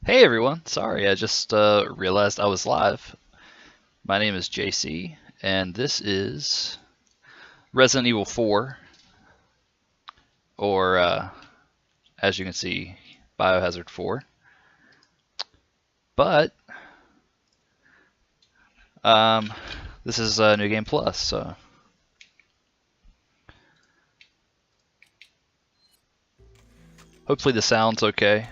Hey everyone, sorry, I just realized I was live. My name is JC, and this is Resident Evil 4, or as you can see, Biohazard 4. But um, this is New Game Plus, so hopefully the sound's okay.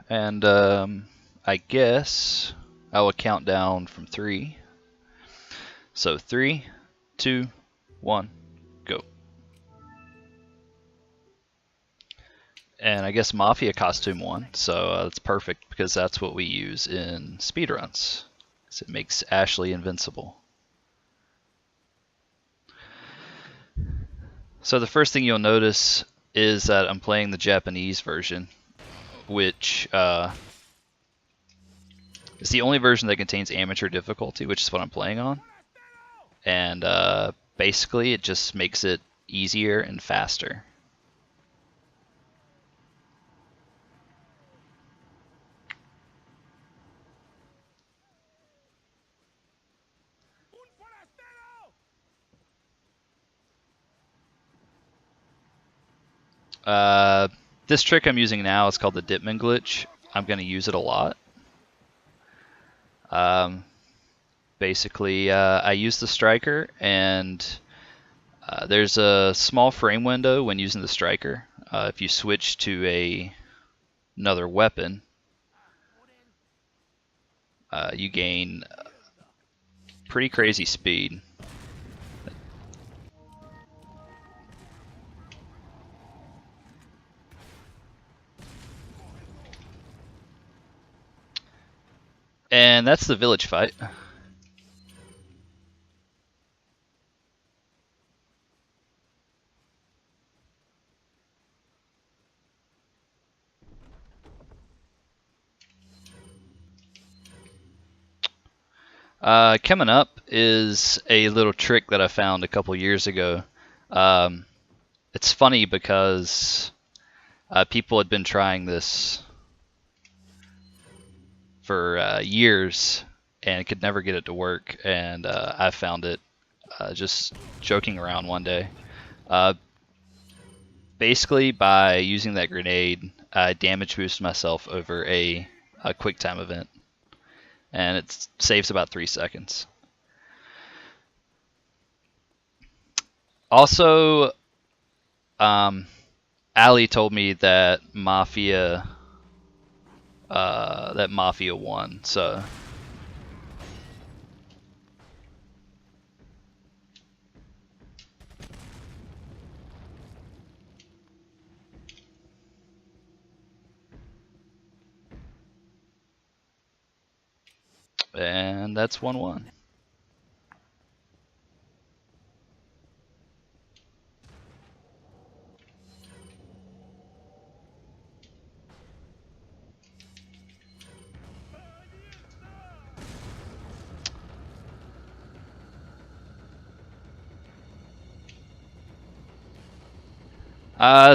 And I guess I will count down from 3. So 3, 2, 1, go. And I guess Mafia costume won, so that's perfect because that's what we use in speedruns. So it makes Ashley invincible. So the first thing you'll notice is that I'm playing the Japanese version, which is the only version that contains amateur difficulty, which is what I'm playing on. And basically it just makes it easier and faster. This trick I'm using now is called the Dipman glitch. I'm going to use it a lot. Basically, I use the striker, and there's a small frame window when using the striker. If you switch to another weapon, you gain pretty crazy speed. And that's the village fight. Coming up is a little trick that I found a couple years ago. It's funny because people had been trying this for years and could never get it to work, and I found it just joking around one day. Basically, by using that grenade, I damage boost myself over a quick time event, and it saves about 3 seconds. Also, Ali told me that Mafia won, so and that's 1-1.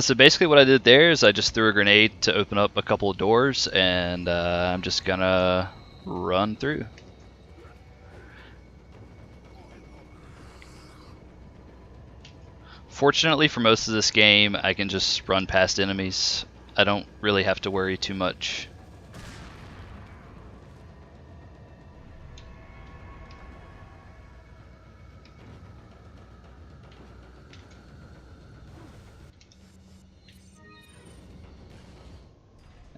So basically what I did there is I just threw a grenade to open up a couple of doors, and I'm just gonna run through. Fortunately for most of this game, I can just run past enemies. I don't really have to worry too much.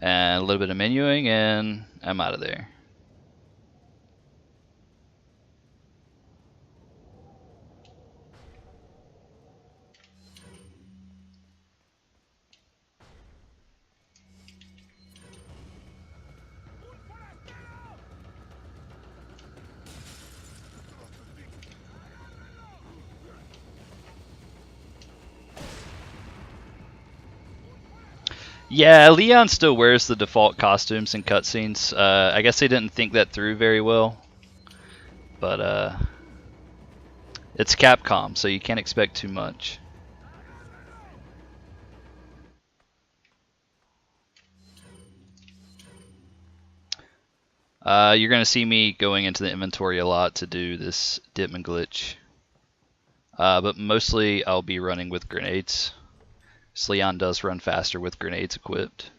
And a little bit of menuing, and I'm out of there. Yeah, Leon still wears the default costumes in cutscenes. I guess they didn't think that through very well, but It's Capcom, so you can't expect too much. You're going to see me going into the inventory a lot to do this Ditman glitch. But mostly I'll be running with grenades. Leon does run faster with grenades equipped.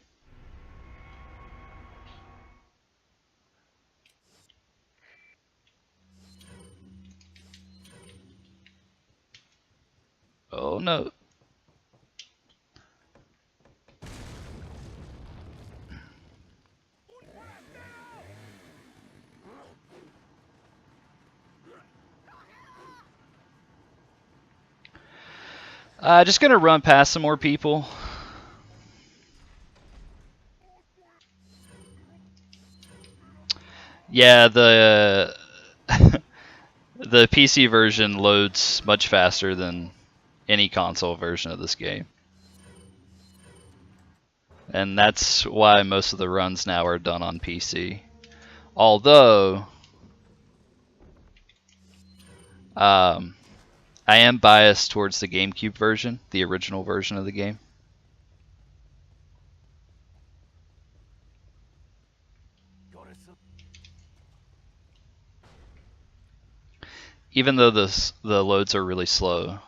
Oh no. Just gonna run past some more people. Yeah, the the PC version loads much faster than any console version of this game. And that's why most of the runs now are done on PC. Although, I am biased towards the GameCube version, the original version of the game. Even though the loads are really slow,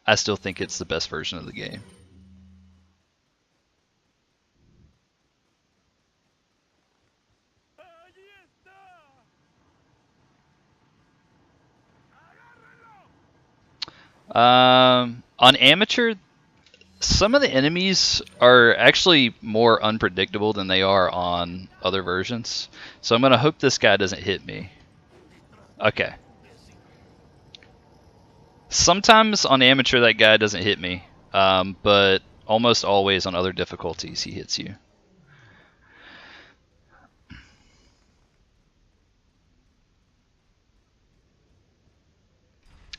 I still think it's the best version of the game. On amateur, some of the enemies are actually more unpredictable than they are on other versions. So I'm gonna hope this guy doesn't hit me. Okay. Sometimes on amateur that guy doesn't hit me, but almost always on other difficulties he hits you.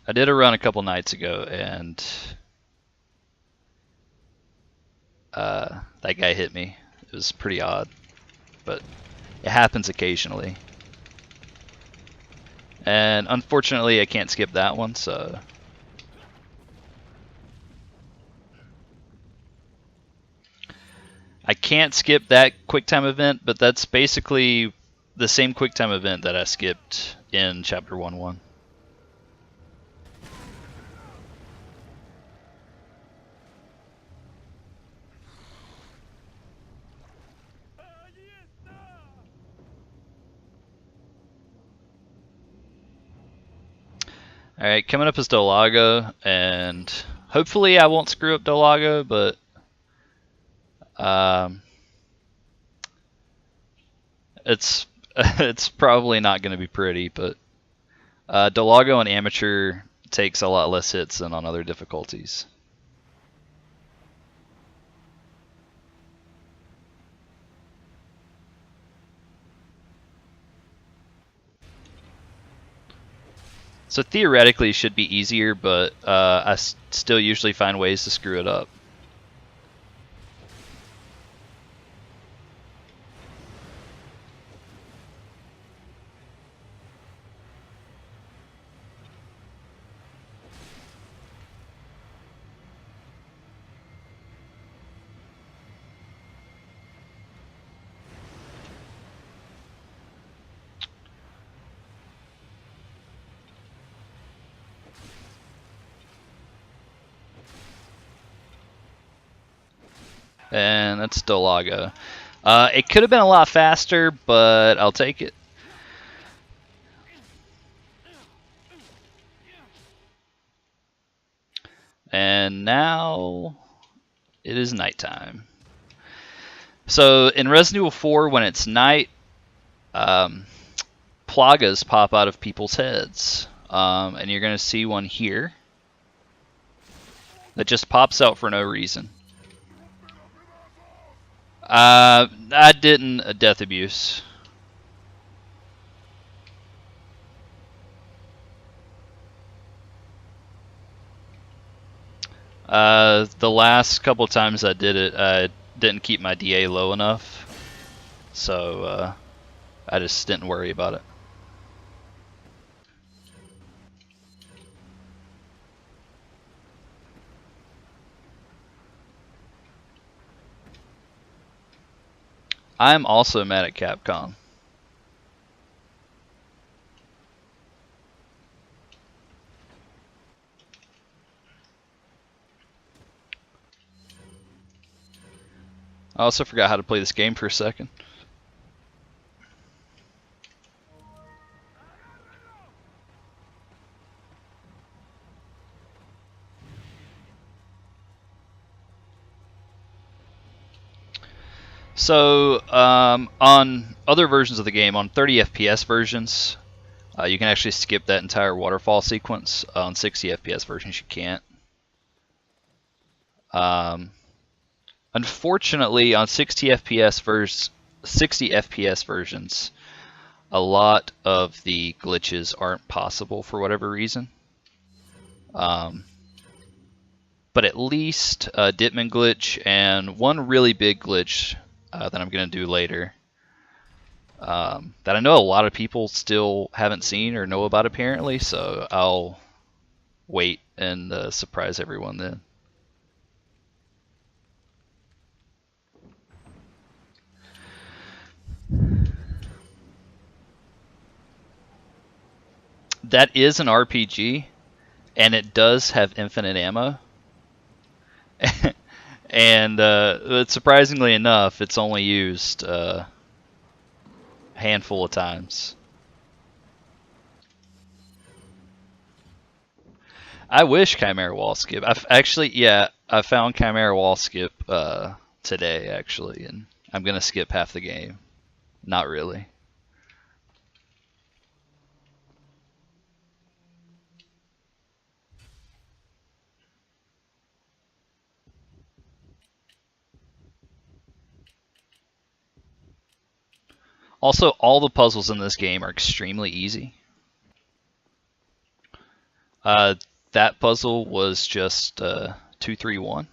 I did a run a couple nights ago, and that guy hit me. It was pretty odd, but it happens occasionally. And unfortunately I can't skip that one, so... I can't skip that QuickTime event, but that's basically the same QuickTime event that I skipped in Chapter 1.1. Alright, coming up is Dolago, and hopefully I won't screw up Dolago, but it's probably not going to be pretty, but Dolago on amateur takes a lot less hits than on other difficulties. So theoretically it should be easier, but I still usually find ways to screw it up. And that's Dolago. It could have been a lot faster, but I'll take it. And now it is nighttime. So in Resident Evil 4, when it's night, plagas pop out of people's heads. And you're going to see one here that just pops out for no reason. I didn't death abuse. The last couple times I did it, I didn't keep my DA low enough, so I just didn't worry about it. I'm also mad at Capcom. I also forgot how to play this game for a second. So, on other versions of the game, on 30 FPS versions, you can actually skip that entire waterfall sequence. On 60 FPS versions, you can't. Unfortunately, on 60 FPS versions, a lot of the glitches aren't possible for whatever reason. But at least Ditman glitch and one really big glitch that I'm going to do later that I know a lot of people still haven't seen or know about apparently, so I'll wait and surprise everyone then. That is an RPG, and it does have infinite ammo. And surprisingly enough, it's only used a handful of times. I wish Chimera Wall Skip. I found Chimera Wall Skip today actually, and I'm gonna skip half the game. Not really. Also, all the puzzles in this game are extremely easy. That puzzle was just 2-3-1.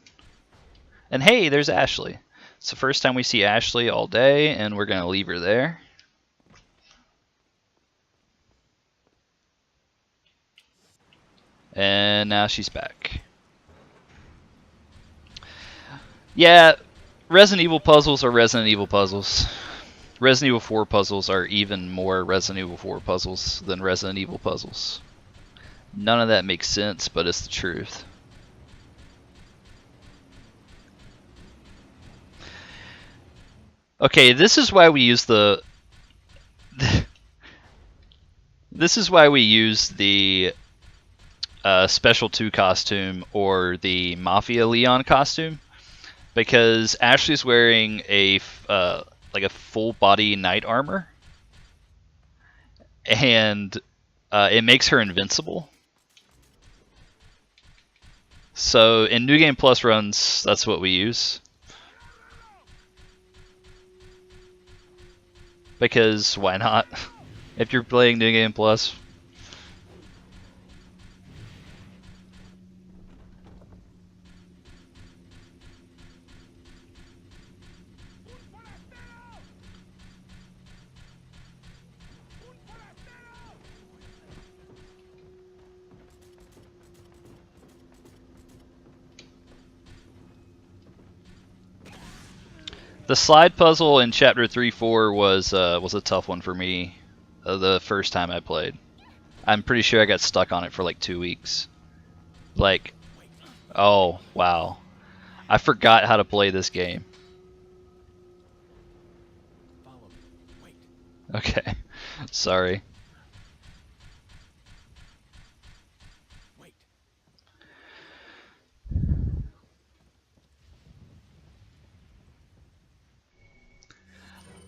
And hey, there's Ashley. It's the first time we see Ashley all day, and we're gonna leave her there. And now she's back. Yeah, Resident Evil puzzles are Resident Evil puzzles. Resident Evil 4 puzzles are even more Resident Evil 4 puzzles than Resident Evil puzzles. None of that makes sense, but it's the truth. Okay, this is why we use the this is why we use the Special 2 costume or the Mafia Leon costume, because Ashley's wearing a like a full body knight armor, and it makes her invincible. So in New Game Plus runs, that's what we use. Because why not? If you're playing New Game Plus. The slide puzzle in Chapter 3-4 was a tough one for me the first time I played. I'm pretty sure I got stuck on it for like 2 weeks. Like, oh, wow. I forgot how to play this game. Okay, sorry.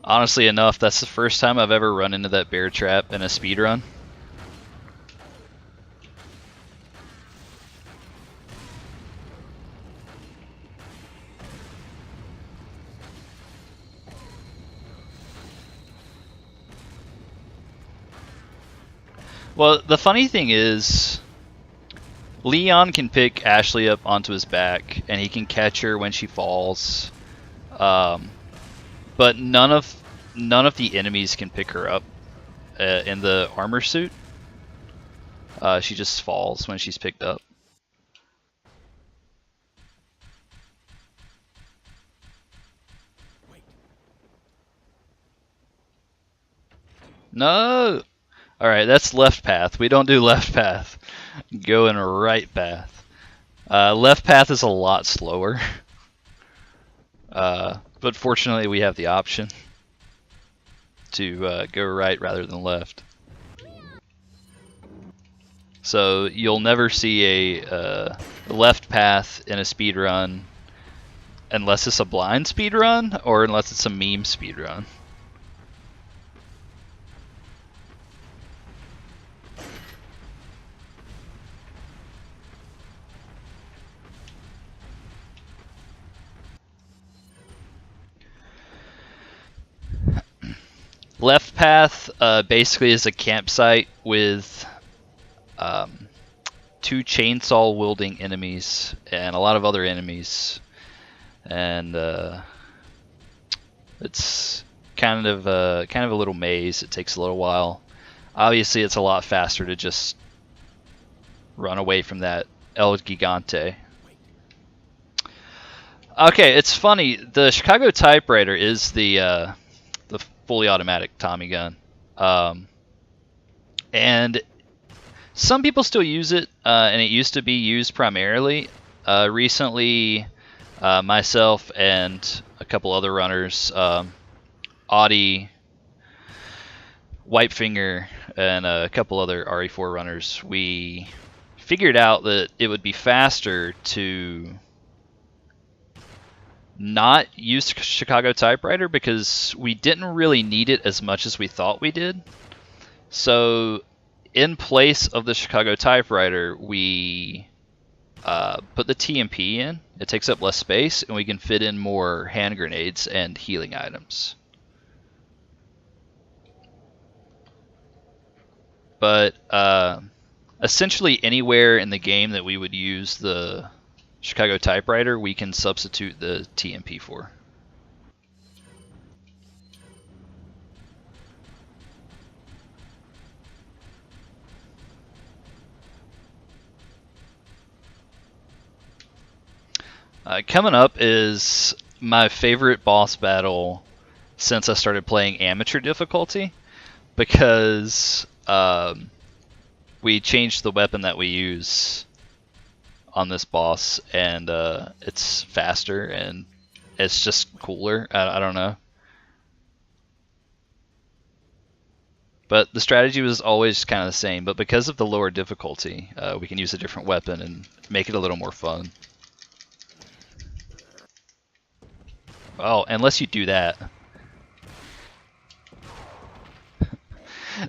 Honestly enough, that's the first time I've ever run into that bear trap in a speedrun. Well, the funny thing is, Leon can pick Ashley up onto his back, and he can catch her when she falls. But none of the enemies can pick her up in the armor suit. She just falls when she's picked up. No! Alright, that's left path. We don't do left path. Go in right path. Left path is a lot slower. But fortunately we have the option to go right rather than left. So you'll never see a left path in a speed run unless it's a blind speed run or unless it's a meme speed run. Left path basically is a campsite with 2 chainsaw wielding enemies and a lot of other enemies, and it's kind of a little maze. It takes a little while. Obviously, it's a lot faster to just run away from that El Gigante. Okay, it's funny. The Chicago Typewriter is the fully automatic Tommy gun, and some people still use it, and it used to be used primarily. Recently, myself and a couple other runners, Audie, Whitefinger, and a couple other RE4 runners, we figured out that it would be faster to not use Chicago Typewriter because we didn't really need it as much as we thought we did. So in place of the Chicago Typewriter, we put the TMP in. It takes up less space, and we can fit in more hand grenades and healing items. But essentially anywhere in the game that we would use the Chicago Typewriter, we can substitute the TMP for. Coming up is my favorite boss battle since I started playing amateur difficulty, because we changed the weapon that we use on this boss, and it's faster and it's just cooler. I don't know. But the strategy was always kind of the same, but because of the lower difficulty, we can use a different weapon and make it a little more fun. Oh, unless you do that.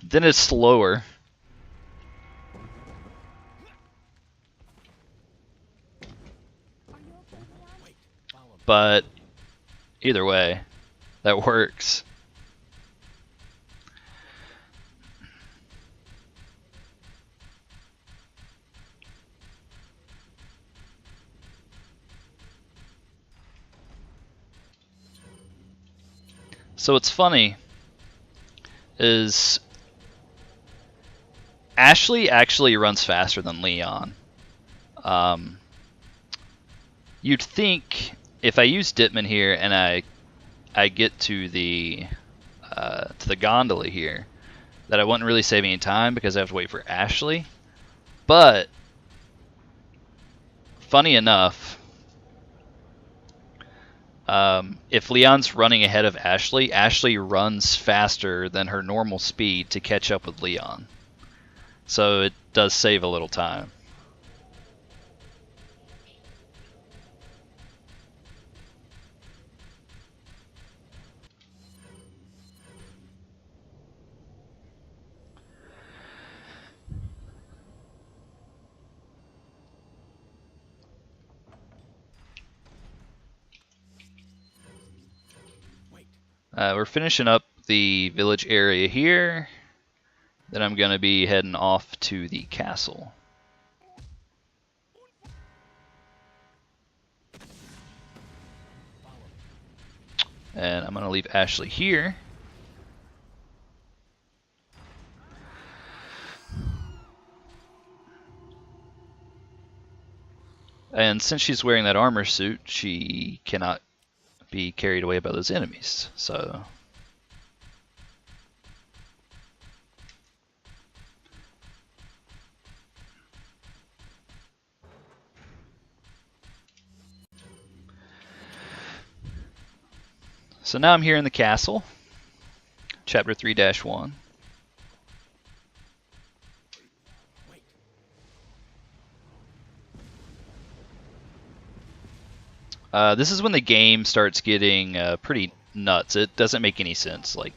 Then it's slower. But either way, that works. So what's funny is Ashley actually runs faster than Leon. You'd think if I use Ditman here and I get to the gondola here, that I wouldn't really save any time because I have to wait for Ashley. But funny enough, if Leon's running ahead of Ashley, Ashley runs faster than her normal speed to catch up with Leon. So it does save a little time. We're finishing up the village area here. Then I'm going to be heading off to the castle. And I'm going to leave Ashley here. And since she's wearing that armor suit, she cannot be carried away by those enemies. So So now I'm here in the castle, chapter 3-1. This is when the game starts getting pretty nuts. It doesn't make any sense. Like,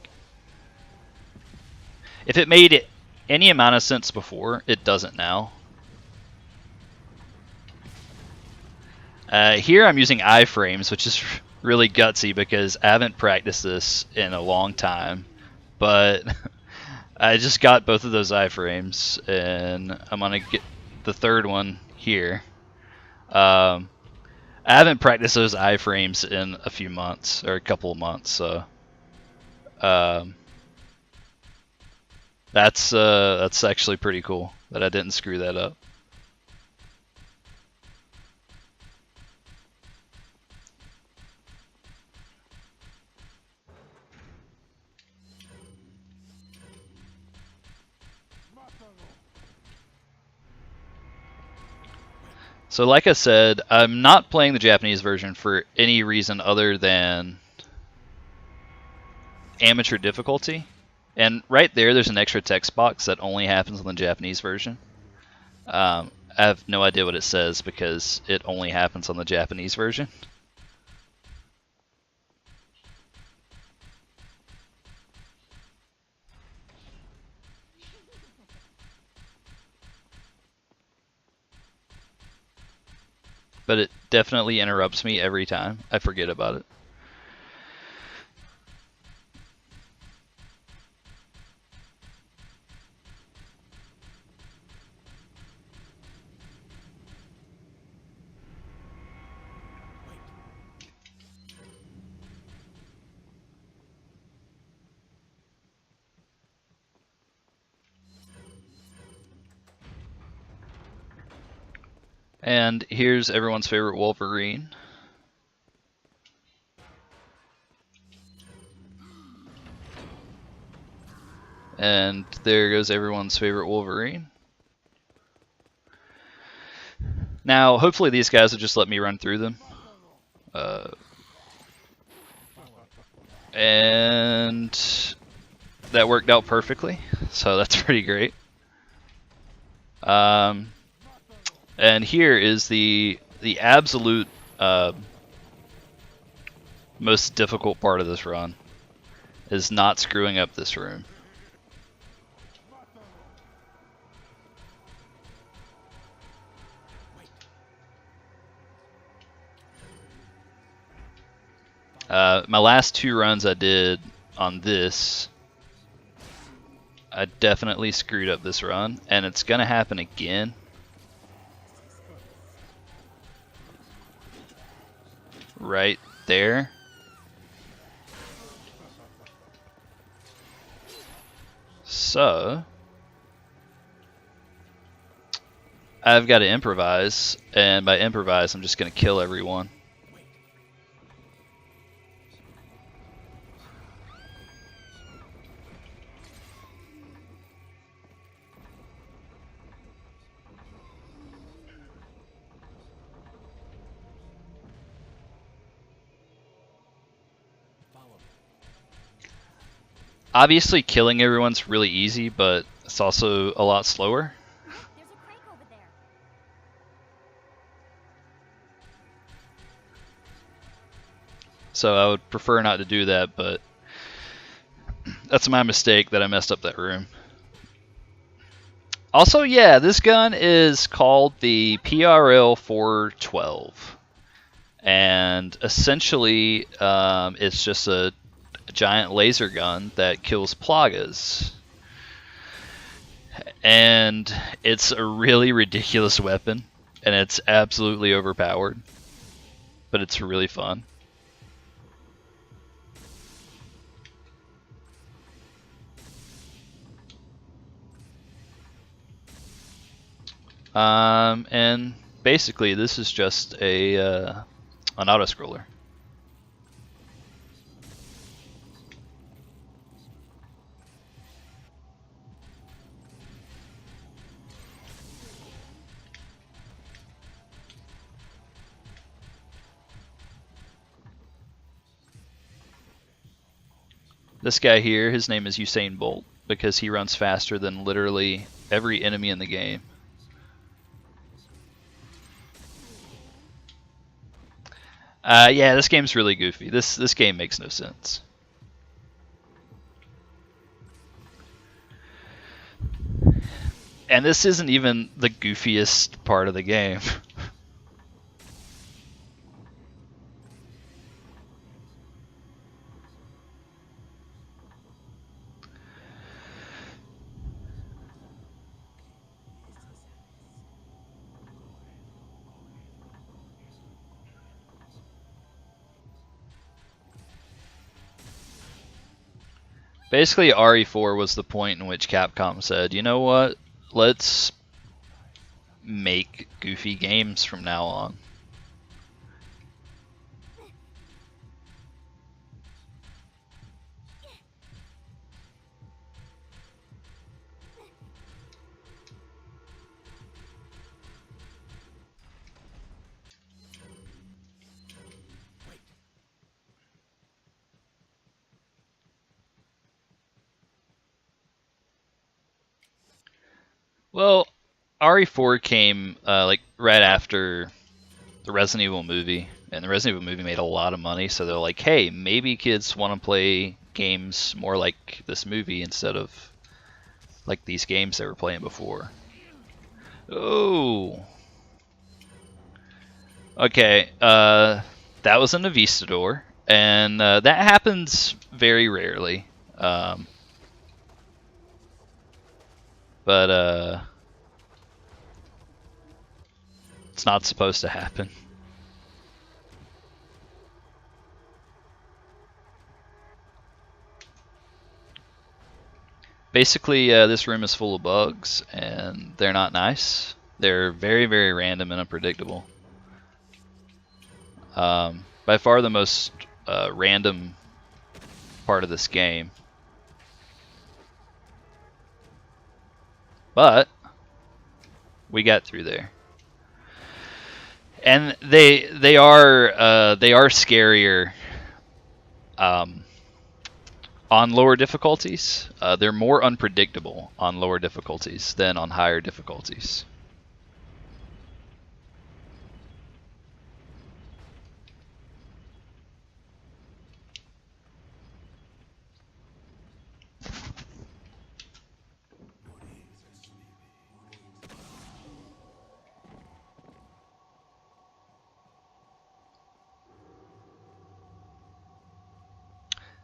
if it made any amount of sense before, it doesn't now. Here I'm using iframes, which is really gutsy because I haven't practiced this in a long time. But I just got both of those iframes, and I'm going to get the third one here. I haven't practiced those iframes in a few months, or a couple of months, so that's actually pretty cool that I didn't screw that up. So like I said, I'm not playing the Japanese version for any reason other than amateur difficulty. And right there's an extra text box that only happens on the Japanese version. I have no idea what it says because it only happens on the Japanese version. But it definitely interrupts me every time. I forget about it. And here's everyone's favorite Wolverine. And there goes everyone's favorite Wolverine. Now, hopefully these guys will just let me run through them. And that worked out perfectly, so that's pretty great. And here is the absolute most difficult part of this run, is not screwing up this room. My last 2 runs I did on this, I definitely screwed up this run, and it's gonna happen again. Right there. So I've got to improvise, and by improvise I'm just gonna kill everyone. Obviously killing everyone's really easy, but it's also a lot slower. There's a crate over there. So I would prefer not to do that, but that's my mistake that I messed up that room. Also, yeah, this gun is called the PRL 412. And essentially, it's just a giant laser gun that kills plagas. And it's a really ridiculous weapon, and it's absolutely overpowered, but it's really fun. And basically this is just a an auto-scroller. This guy here, his name is Usain Bolt because he runs faster than literally every enemy in the game. Yeah, this game's really goofy. This game makes no sense. And this isn't even the goofiest part of the game. Basically, RE4 was the point in which Capcom said, you know what, let's make goofy games from now on. Well, RE4 came like right after the Resident Evil movie, and the Resident Evil movie made a lot of money, so they're like, hey, maybe kids want to play games more like this movie instead of like these games they were playing before. Oh. Okay, that was an Avistador, and that happens very rarely. But it's not supposed to happen. Basically, this room is full of bugs, and they're not nice. They're very, very random and unpredictable. By far the most random part of this game. But we got through there. And they are scarier on lower difficulties. They're more unpredictable on lower difficulties than on higher difficulties.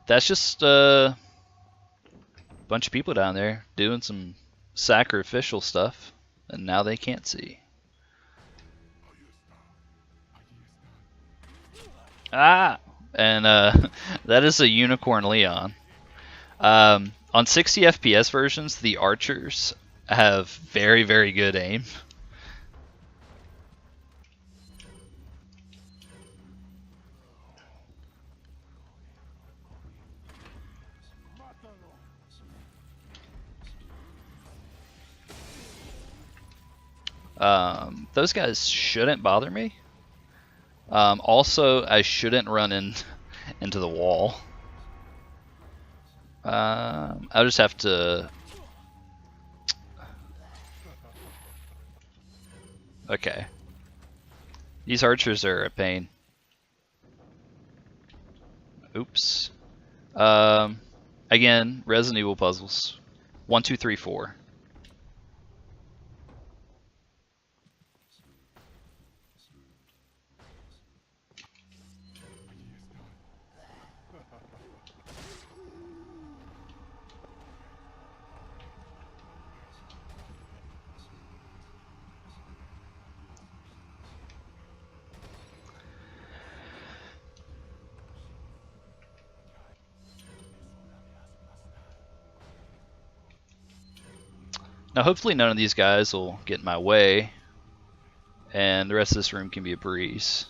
That's just a bunch of people down there doing some sacrificial stuff, and now they can't see. Ah! And that is a Unicorn Leon. On 60 FPS versions, the archers have very, very good aim. Those guys shouldn't bother me. Also, I shouldn't run into the wall. I'll just have to... Okay. These archers are a pain. Oops. Again, Resident Evil puzzles. 1, 2, 3, 4. Now hopefully none of these guys will get in my way, and the rest of this room can be a breeze.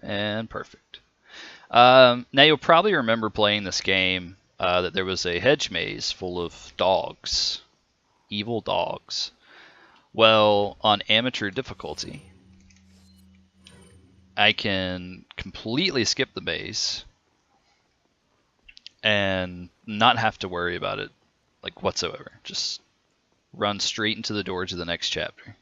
And perfect. Now you'll probably remember playing this game that there was a hedge maze full of dogs. Evil dogs. Well, on amateur difficulty, I can completely skip the maze and not have to worry about it, like, whatsoever. Just run straight into the door to the next chapter.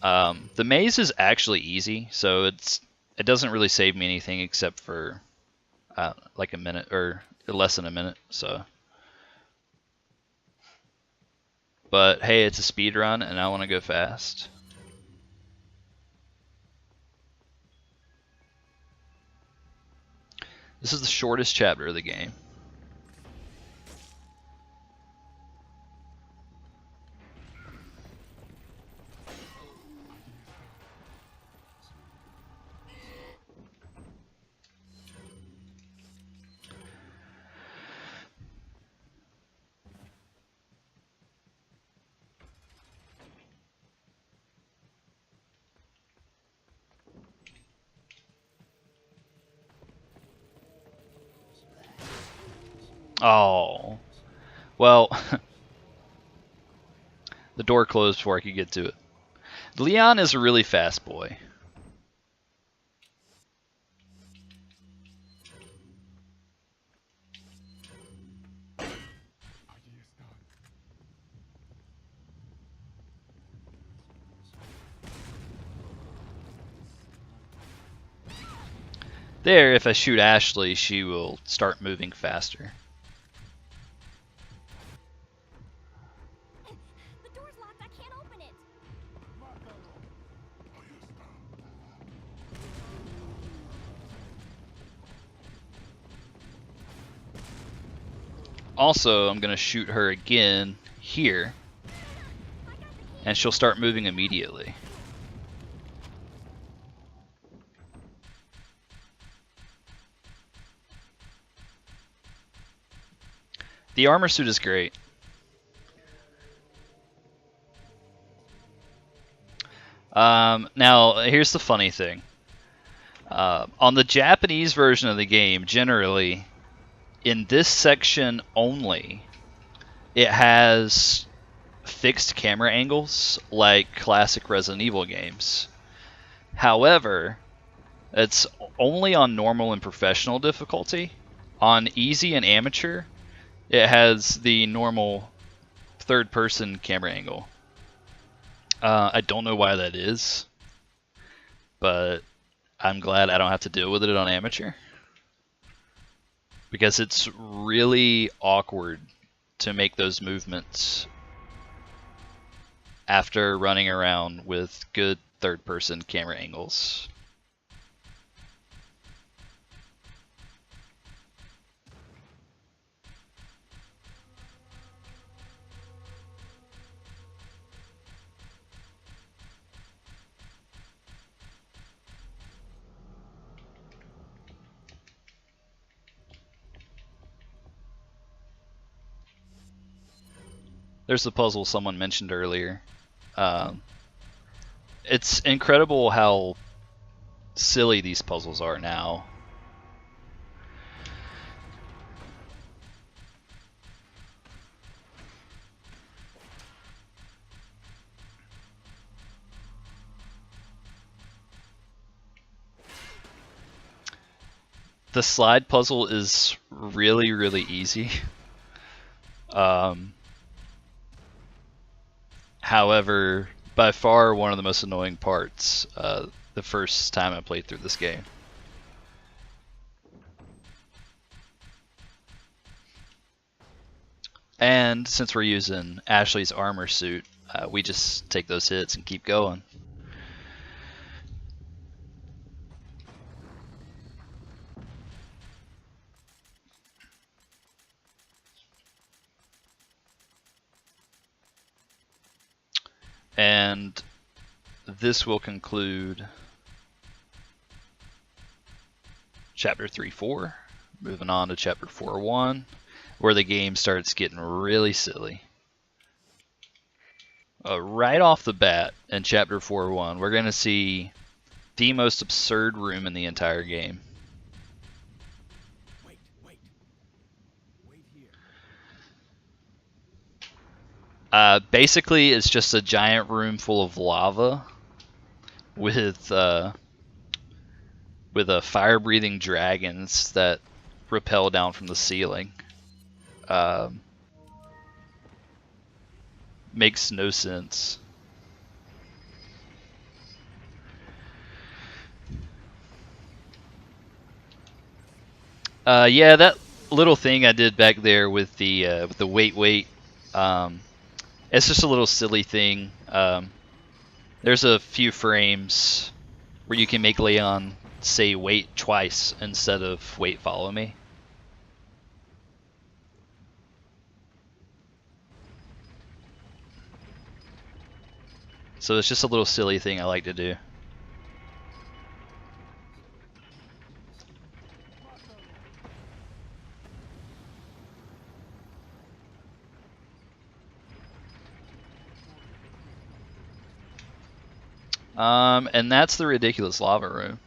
The maze is actually easy, so it doesn't really save me anything except for like a minute or less than a minute. So, but hey, it's a speed run, and I want to go fast. This is the shortest chapter of the game. Oh, well, the door closed before I could get to it. Leon is a really fast boy. There, if I shoot Ashley, she will start moving faster. The door's locked. I can't open it. Also, I'm going to shoot her again here, and she'll start moving immediately. The armor suit is great. Now, here's the funny thing. On the Japanese version of the game, generally, in this section only, it has fixed camera angles like classic Resident Evil games. However, it's only on normal and professional difficulty. On easy and amateur, it has the normal third-person camera angle. I don't know why that is, but I'm glad I don't have to deal with it on amateur, because it's really awkward to make those movements after running around with good third-person camera angles. There's the puzzle someone mentioned earlier. It's incredible how silly these puzzles are now. The slide puzzle is really, really easy. However, by far one of the most annoying parts the first time I played through this game. And since we're using Ashley's armor suit, we just take those hits and keep going. And this will conclude Chapter 3-4. Moving on to Chapter 4-1, where the game starts getting really silly. Right off the bat in Chapter 4-1, we're going to see the most absurd room in the entire game. Wait here. Basically, it's just a giant room full of lava with fire-breathing dragons that rappel down from the ceiling. Makes no sense. Yeah, that little thing I did back there with the wait. It's just a little silly thing. There's a few frames where you can make Leon say wait twice instead of wait follow me. So it's just a little silly thing I like to do. And that's the ridiculous lava room.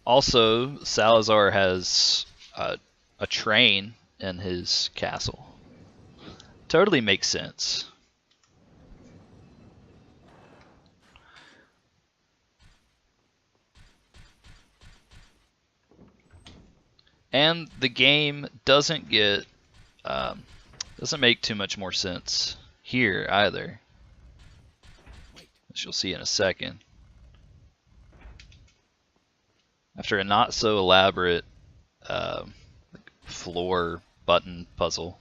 Also, Salazar has a train in his castle. Totally makes sense. And the game doesn't make too much more sense here either, as you'll see in a second. After a not so elaborate floor button puzzle.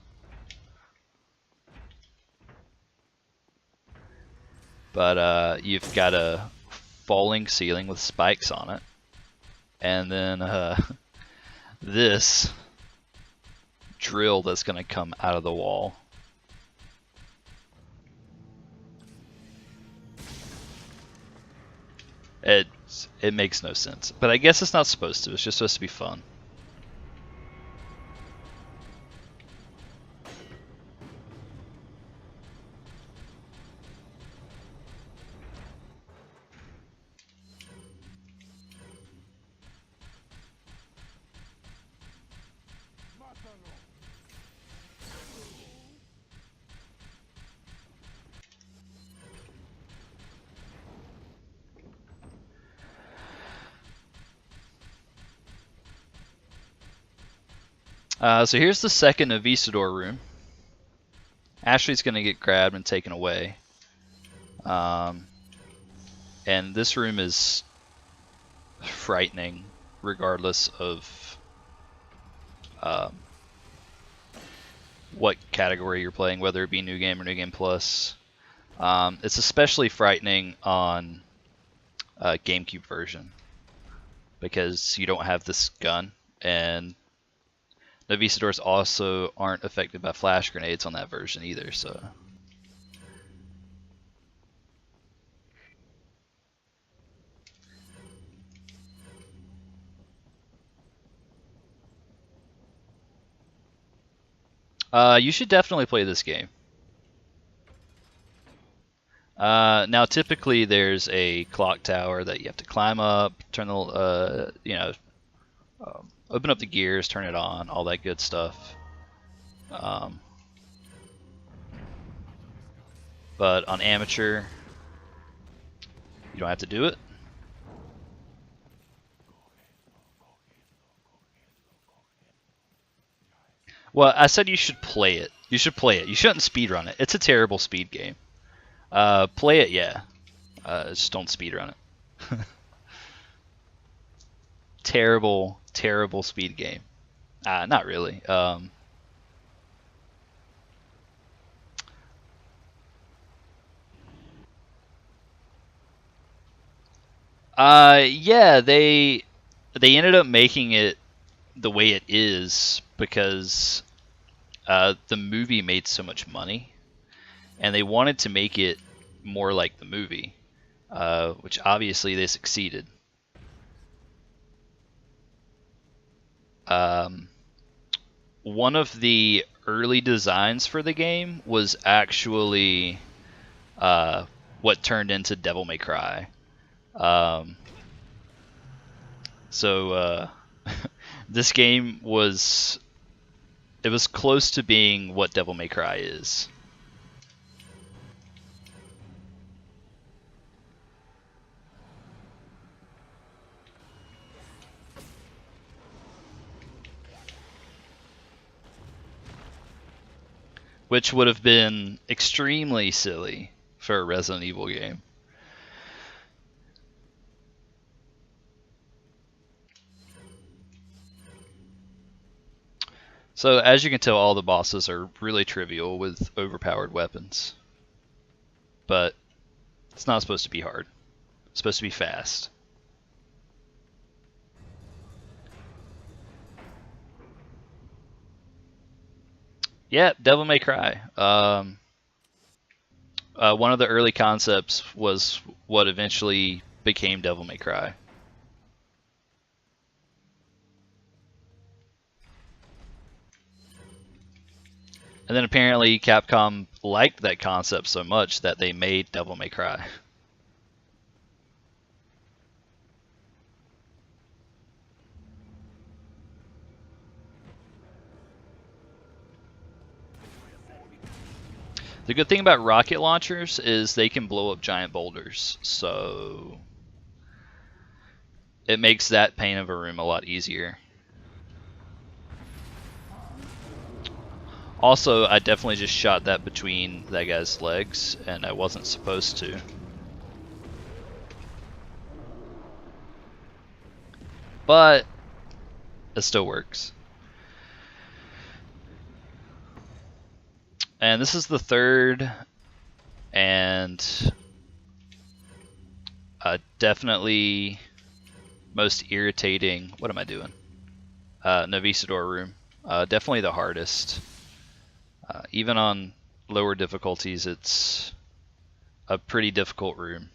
But you've got a falling ceiling with spikes on it, and then this drill that's going to come out of the wall. It makes no sense, but I guess it's not supposed to. It's just supposed to be fun. So here's the second Avisador room. Ashley's going to get grabbed and taken away. And this room is frightening regardless of what category you're playing, whether it be New Game or New Game Plus. It's especially frightening on GameCube version because you don't have this gun, and the Avisadors also aren't affected by flash grenades on that version either, so. You should definitely play this game. Now, typically there's a clock tower that you have to climb up, turn the, open up the gears, turn it on, all that good stuff. But on amateur, you don't have to do it. Well, I said you should play it. You should play it. You shouldn't speedrun it. It's a terrible speed game. Play it, yeah. Just don't speedrun it. Terrible, terrible speed game. Not really. Yeah, they ended up making it the way it is because the movie made so much money, and they wanted to make it more like the movie, which obviously they succeeded. Um, One of the early designs for the game was actually what turned into Devil May Cry. Um, so this game was close to being what Devil May Cry is. Which would have been extremely silly for a Resident Evil game. So as you can tell, all the bosses are really trivial with overpowered weapons. But it's not supposed to be hard. It's supposed to be fast. Yeah, Devil May Cry. One of the early concepts was what eventually became Devil May Cry. And then apparently Capcom liked that concept so much that they made Devil May Cry. The good thing about rocket launchers is they can blow up giant boulders, so it makes that pain of a room a lot easier. Also, I definitely just shot that between that guy's legs, and I wasn't supposed to. But it still works. And this is the third and definitely most irritating. What am I doing? Novisador room. Definitely the hardest. Even on lower difficulties, it's a pretty difficult room.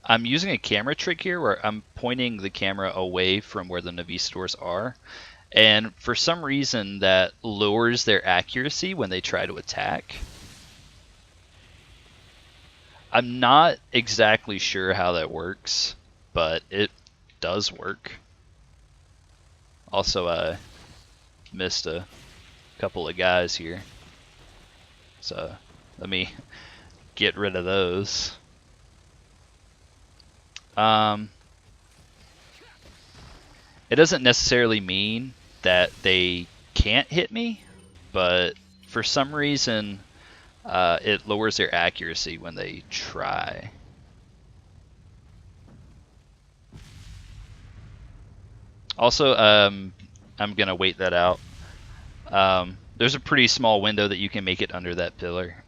I'm using a camera trick here where I'm pointing the camera away from where the Novisadors are, and for some reason that lowers their accuracy when they try to attack. I'm not exactly sure how that works, but it does work. Also, I missed a couple of guys here, so let me get rid of those. It doesn't necessarily mean that they can't hit me, but for some reason it lowers their accuracy when they try. Also, I'm gonna wait that out. There's a pretty small window that you can make it under that pillar,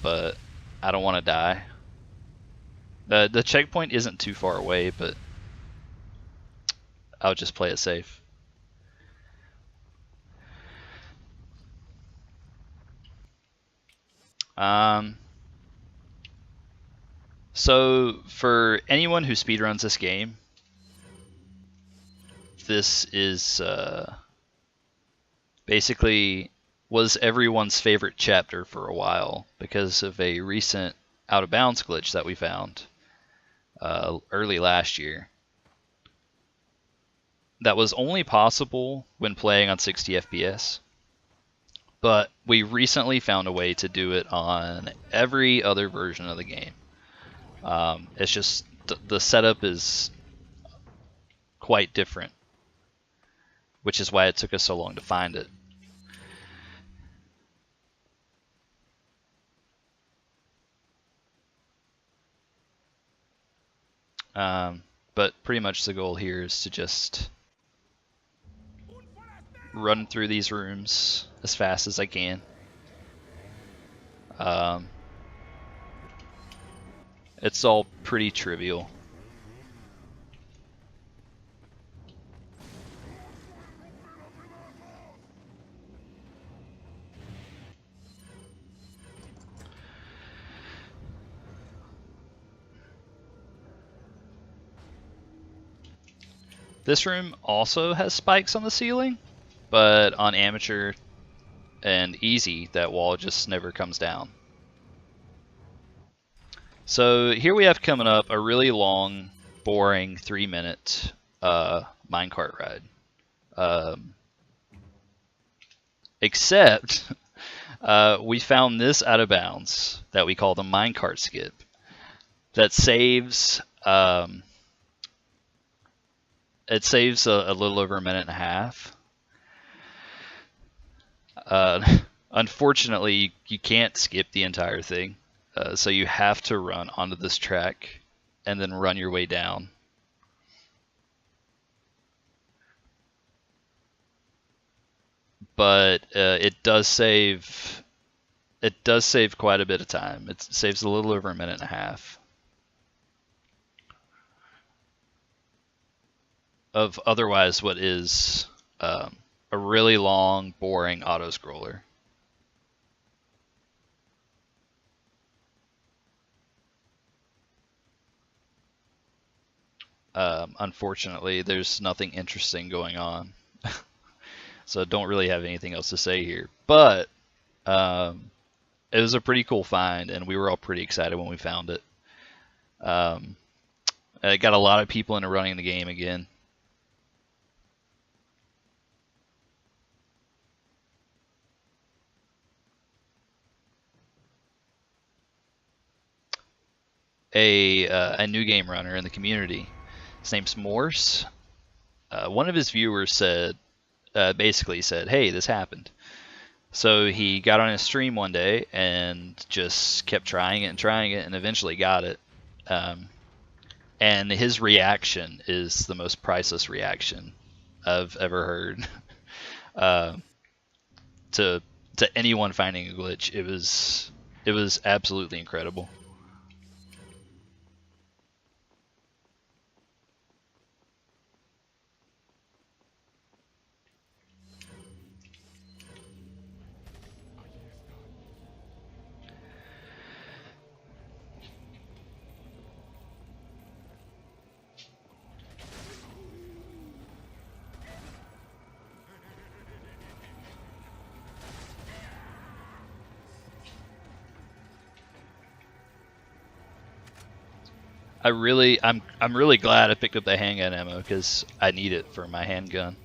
but I don't want to die. The checkpoint isn't too far away, but I'll just play it safe. So for anyone who speedruns this game, this is basically was everyone's favorite chapter for a while because of a recent out of bounds glitch that we found early last year. That was only possible when playing on 60 FPS. But we recently found a way to do it on every other version of the game. It's just the setup is quite different, which is why it took us so long to find it. But pretty much the goal here is to just run through these rooms as fast as I can. It's all pretty trivial. This room also has spikes on the ceiling, but on amateur and easy, that wall just never comes down. So here we have coming up a really long, boring 3-minute minecart ride. Except we found this out of bounds that we call the minecart skip that saves it saves a little over a minute and a half. Unfortunately, you can't skip the entire thing, so you have to run onto this track and then run your way down. But it does save quite a bit of time. It saves a little over a minute and a half of otherwise what is a really long, boring auto-scroller. Unfortunately, there's nothing interesting going on. So I don't really have anything else to say here. But it was a pretty cool find, and we were all pretty excited when we found it. It got a lot of people into running the game again. A new game runner in the community. His name's Morse. One of his viewers said, basically said, "Hey, this happened." So he got on his stream one day and just kept trying it, and eventually got it. And his reaction is the most priceless reaction I've ever heard. To anyone finding a glitch, it was absolutely incredible. I'm really glad I picked up the handgun ammo because I need it for my handgun.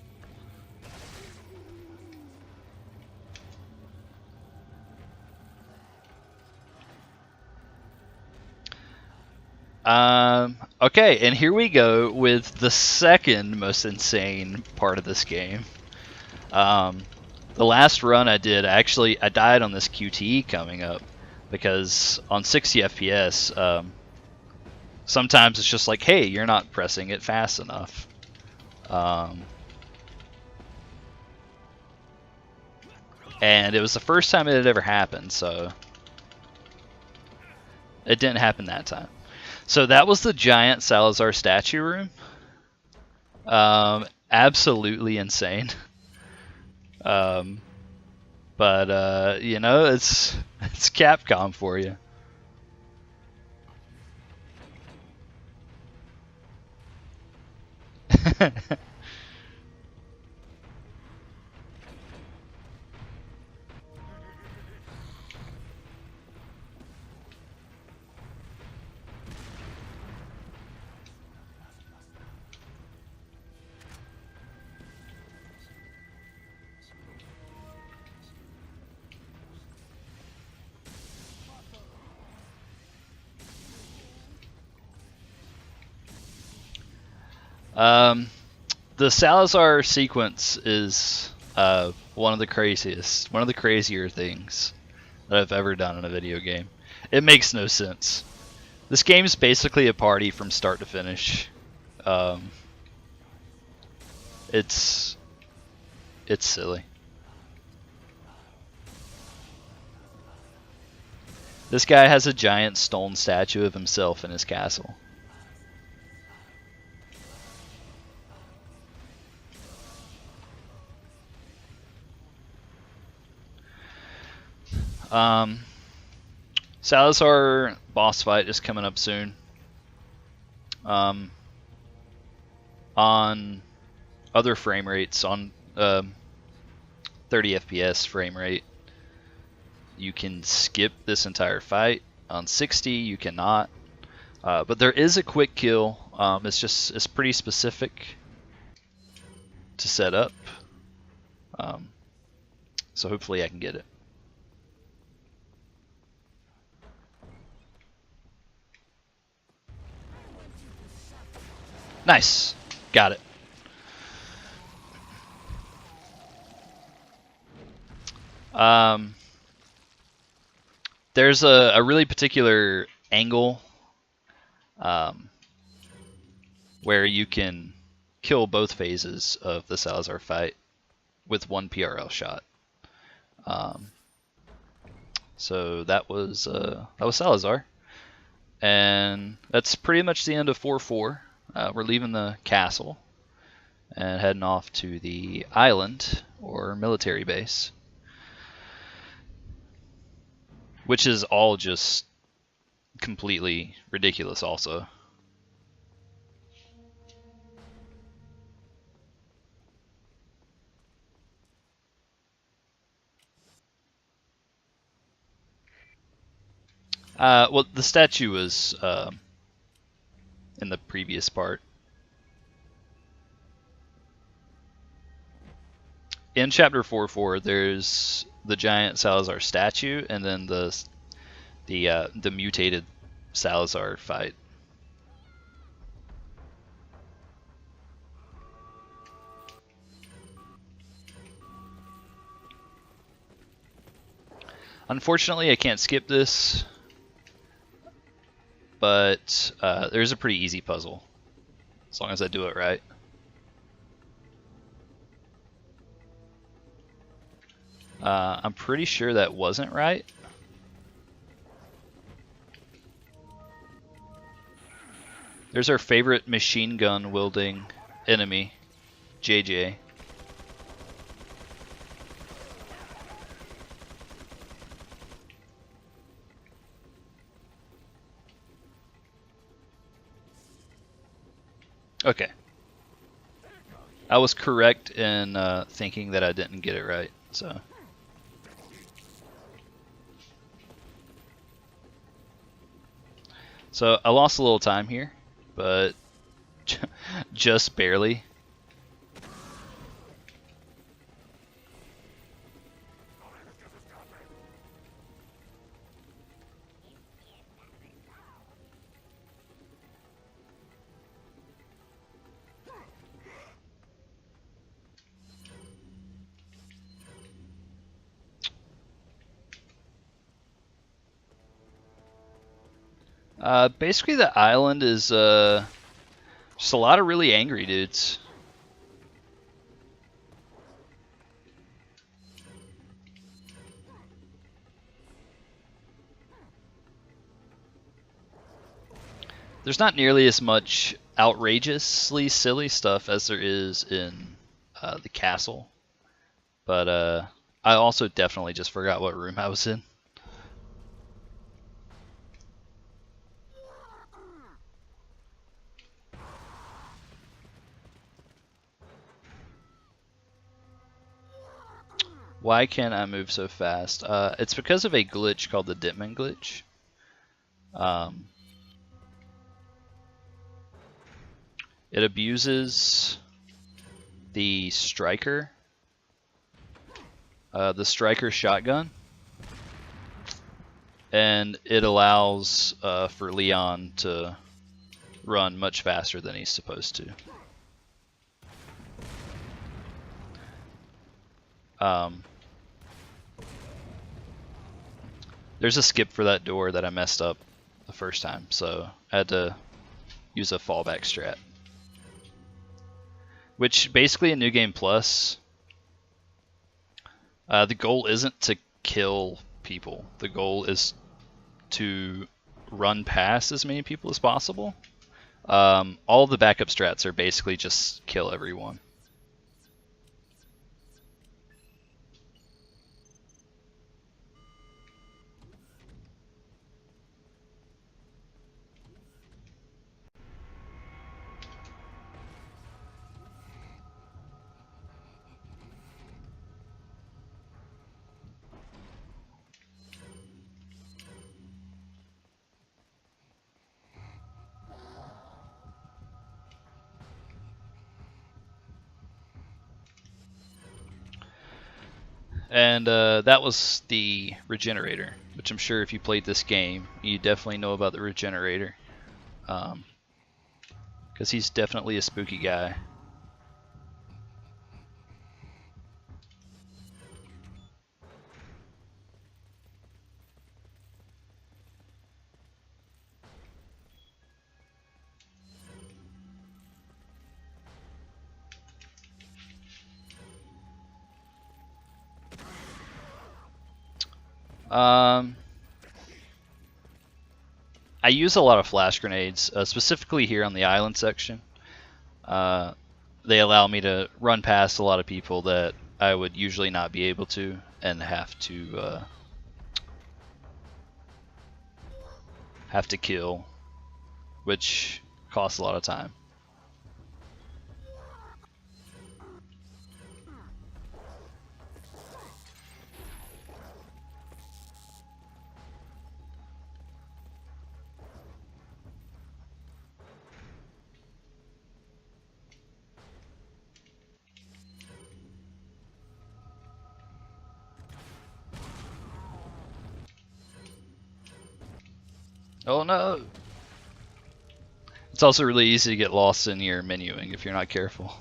Okay, and here we go with the second most insane part of this game. The last run I did, I died on this QTE coming up because on 60 FPS, sometimes it's just like, hey, you're not pressing it fast enough. And it was the first time it had ever happened, so it didn't happen that time. So that was the giant Salazar statue room. Absolutely insane. But you know, it's Capcom for you. The Salazar sequence is one of the crazier things that I've ever done in a video game. It makes no sense. This game is basically a party from start to finish. It's silly. This guy has a giant stone statue of himself in his castle. Salazar boss fight is coming up soon. On other frame rates, on 30 FPS frame rate, you can skip this entire fight. On 60, you cannot. But there is a quick kill. It's pretty specific to set up. So hopefully I can get it. Nice. Got it. There's a really particular angle where you can kill both phases of the Salazar fight with one PRL shot. So that was Salazar, and that's pretty much the end of 4-4. We're leaving the castle and heading off to the island or military base, which is all just completely ridiculous also. Well, the statue was in the previous part. In chapter 4-4, there's the giant Salazar statue, and then the mutated Salazar fight. Unfortunately, I can't skip this, but there's a pretty easy puzzle, as long as I do it right. I'm pretty sure that wasn't right. There's our favorite machine gun wielding enemy, JJ. Okay. I was correct in thinking that I didn't get it right, so. So I lost a little time here, but just barely. Basically the island is just a lot of really angry dudes. There's not nearly as much outrageously silly stuff as there is in the castle, but I also definitely just forgot what room I was in. Why can't I move so fast? It's because of a glitch called the Ditman glitch. It abuses the striker shotgun, and it allows for Leon to run much faster than he's supposed to. There's a skip for that door that I messed up the first time, so I had to use a fallback strat. Which basically in New Game Plus, the goal isn't to kill people. The goal is to run past as many people as possible. All the backup strats are basically just kill everyone. And that was the regenerator, which I'm sure if you played this game, you definitely know about the regenerator. Because he's definitely a spooky guy. I use a lot of flash grenades, specifically here on the island section. They allow me to run past a lot of people that I would usually not be able to, and have to kill, which costs a lot of time. Oh no! It's also really easy to get lost in your menuing if you're not careful.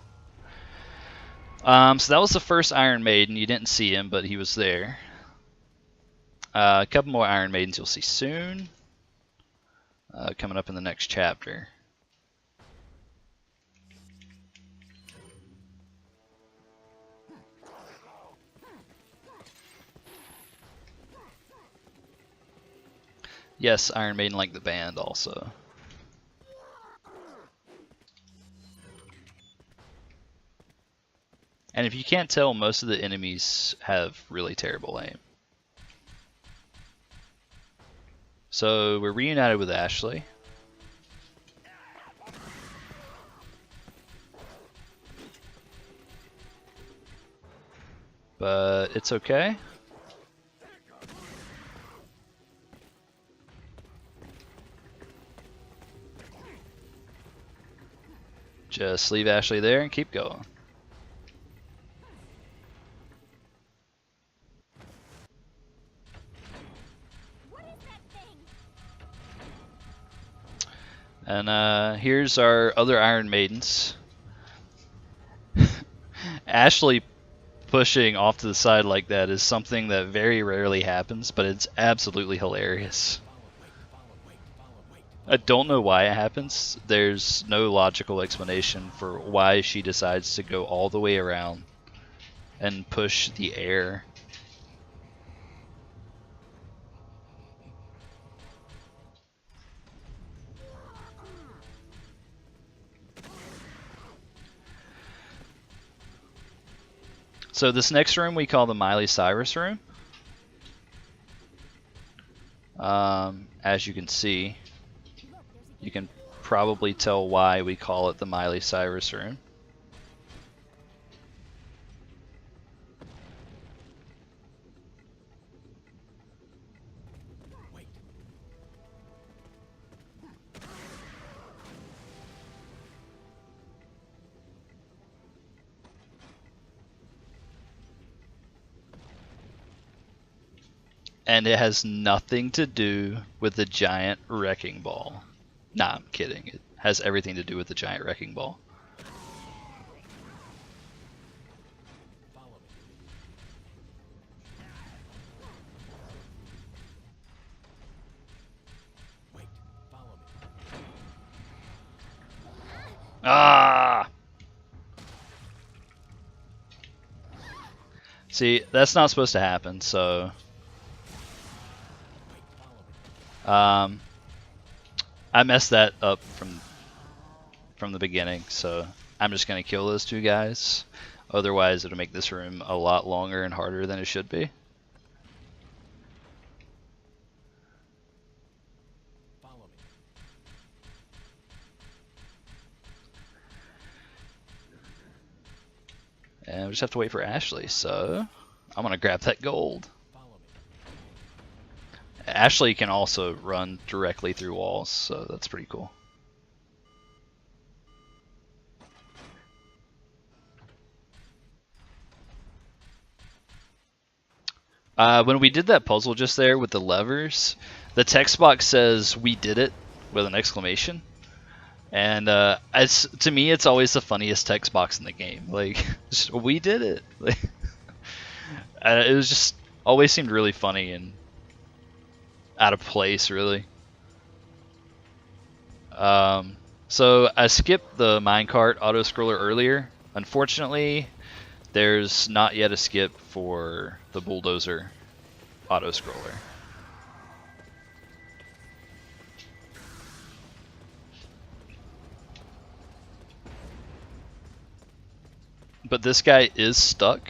So that was the first Iron Maiden. You didn't see him, but he was there. A couple more Iron Maidens you'll see soon. Coming up in the next chapter. Yes, Iron Maiden like the band also. And if you can't tell, most of the enemies have really terrible aim. So we're reunited with Ashley. But it's okay. Just leave Ashley there and keep going. What is that thing? And here's our other Iron Maidens. Ashley pushing off to the side like that is something that very rarely happens, but it's absolutely hilarious. I don't know why it happens. There's no logical explanation for why she decides to go all the way around and push the air. So this next room we call the Miley Cyrus room. As you can see, you can probably tell why we call it the Miley Cyrus room. And it has nothing to do with the giant wrecking ball. Nah, I'm kidding. It has everything to do with the giant wrecking ball. Ah! See, that's not supposed to happen, so... I messed that up from the beginning, so I'm just going to kill those two guys. Otherwise, it'll make this room a lot longer and harder than it should be. Follow me. And we just have to wait for Ashley, so I'm going to grab that gold. Follow me. Ashley can also run directly through walls, so that's pretty cool. When we did that puzzle just there with the levers, the text box says "We did it" with an exclamation, and to me, it's always the funniest text box in the game. Like, just, "We did it." Like, it was just always seemed really funny and out of place, really. So I skipped the minecart auto scroller earlier. Unfortunately, there's not yet a skip for the bulldozer auto scroller. But this guy is stuck.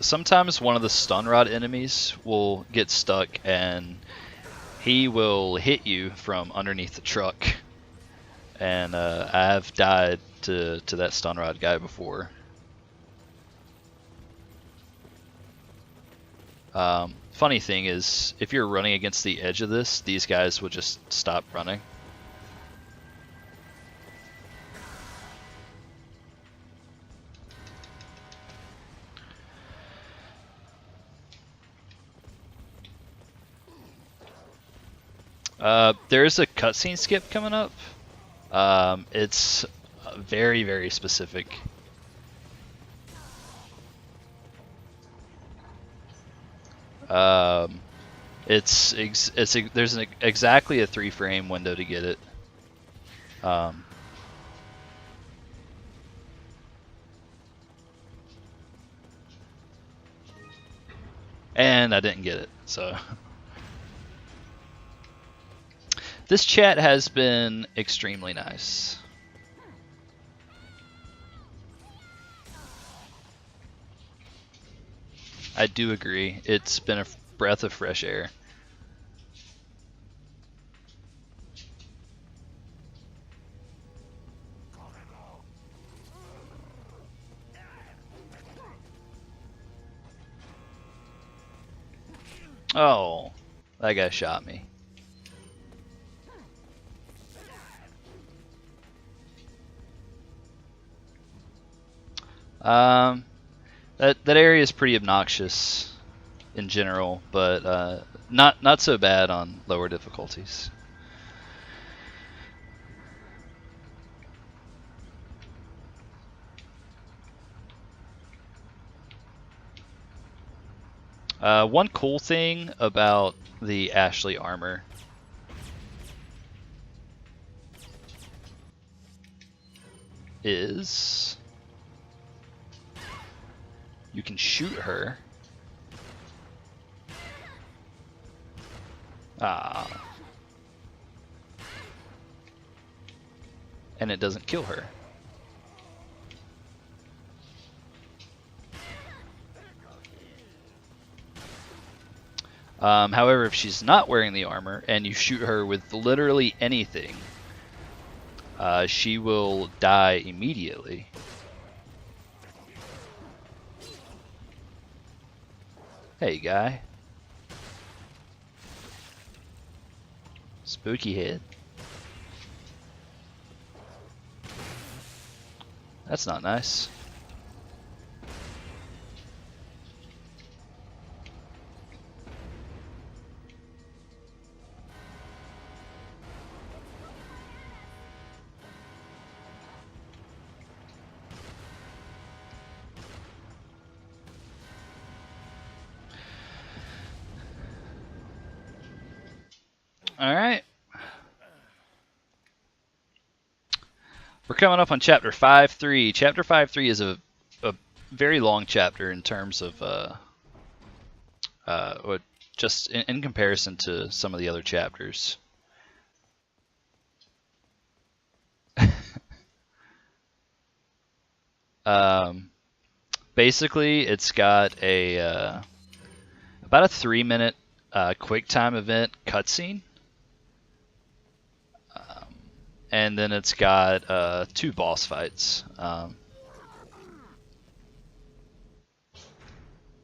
Sometimes one of the stun rod enemies will get stuck and he will hit you from underneath the truck. And I've died to that stun rod guy before. Funny thing is, if you're running against the edge of this, these guys will just stop running. There's a cutscene skip coming up. It's very, very specific. There's exactly a 3-frame window to get it. And I didn't get it, so. This chat has been extremely nice. I do agree. It's been a breath of fresh air. Oh, that guy shot me. That area is pretty obnoxious in general, but not so bad on lower difficulties. One cool thing about the Ashley armor is you can shoot her. And it doesn't kill her. However, if she's not wearing the armor and you shoot her with literally anything, she will die immediately. Hey, guy. Spooky head. That's not nice. All right. We're coming up on chapter 5.3. Chapter 5.3 is a very long chapter in terms of just in comparison to some of the other chapters. Basically, it's got a about a 3-minute quick time event cutscene, and then it's got 2 boss fights.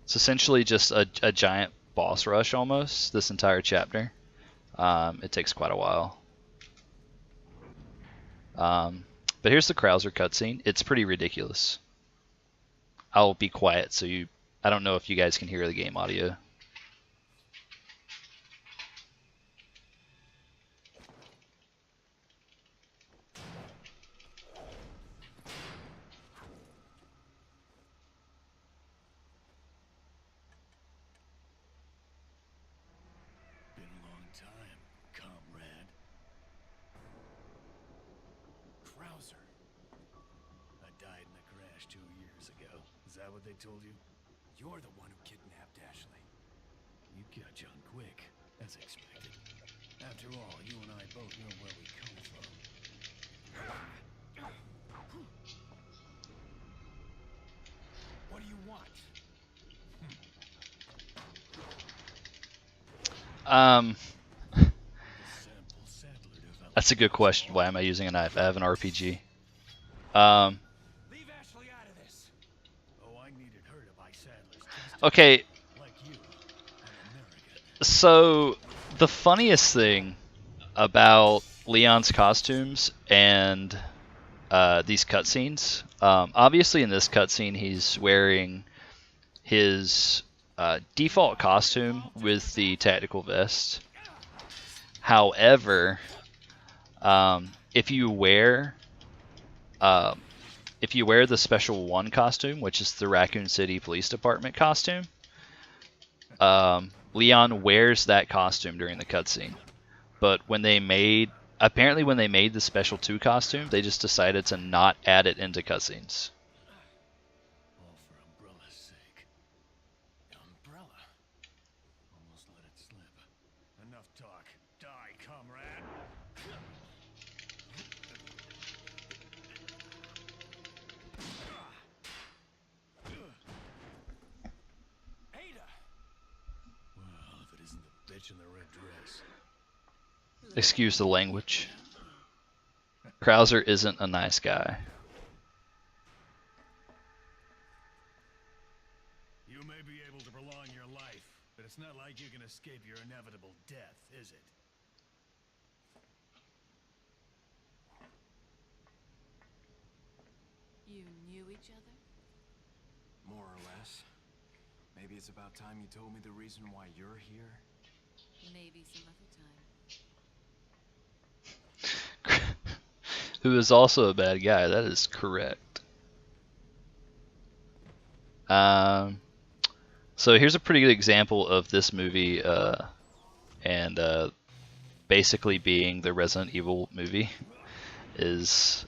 It's essentially just a giant boss rush almost, this entire chapter. It takes quite a while. But here's the Krauser cutscene. It's pretty ridiculous. I'll be quiet so I don't know if you guys can hear the game audio. They told you? You're the one who kidnapped Ashley. You got John quick, as expected. After all, you and I both know where we come from. What do you want? That's a good question. Why am I using a knife? I have an RPG. Okay, so the funniest thing about Leon's costumes and these cutscenes, obviously in this cutscene he's wearing his default costume with the tactical vest. However, if you wear the Special 1 costume, which is the Raccoon City Police Department costume, Leon wears that costume during the cutscene. But apparently when they made the Special 2 costume, they just decided to not add it into cutscenes. All for Umbrella's sake. Umbrella. Almost let it slip. Enough talk. Die, comrade. In the red dress. Excuse the language. Krauser isn't a nice guy. You may be able to prolong your life, but it's not like you can escape your inevitable death, is it? You knew each other? More or less. Maybe it's about time you told me the reason why you're here. Maybe some other time. Who is also a bad guy. That is correct. So here's a pretty good example of this movie and basically being the Resident Evil movie is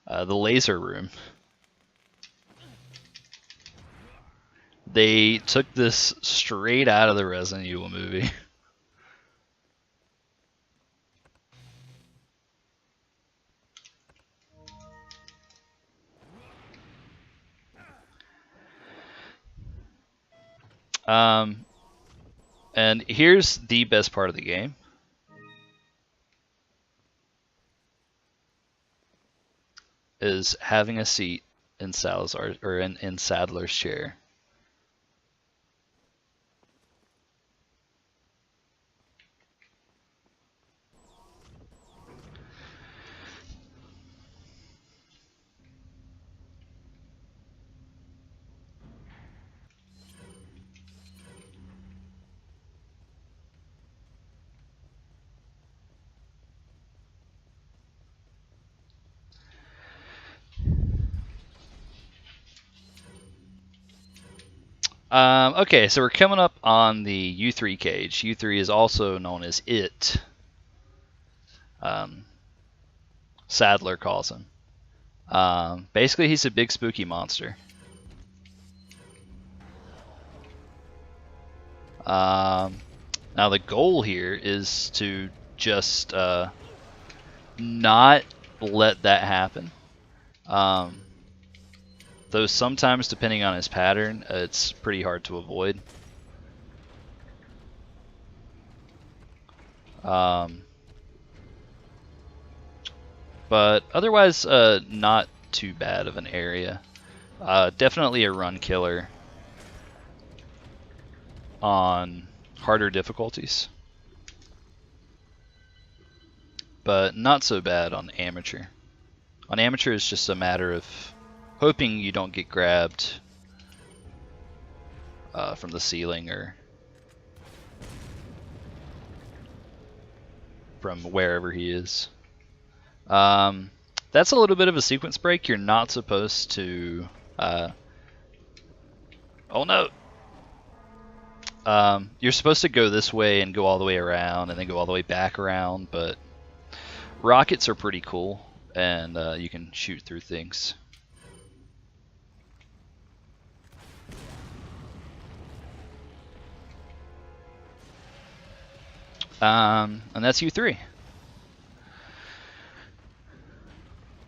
the laser room. They took this straight out of the Resident Evil movie. And here's the best part of the game. Is having a seat in Salazar or in Sadler's chair. Okay, so we're coming up on the U3 cage. U3 is also known as IT. Sadler calls him. Basically, he's a big spooky monster. Now the goal here is to just not let that happen. Though sometimes, depending on his pattern, it's pretty hard to avoid. But otherwise, not too bad of an area. Definitely a run killer on harder difficulties, but not so bad on amateur. On amateur, it's just a matter of hoping you don't get grabbed from the ceiling or from wherever he is. That's a little bit of a sequence break. You're not supposed to... oh no! You're supposed to go this way and go all the way around and then go all the way back around, but rockets are pretty cool and you can shoot through things. And that's U3.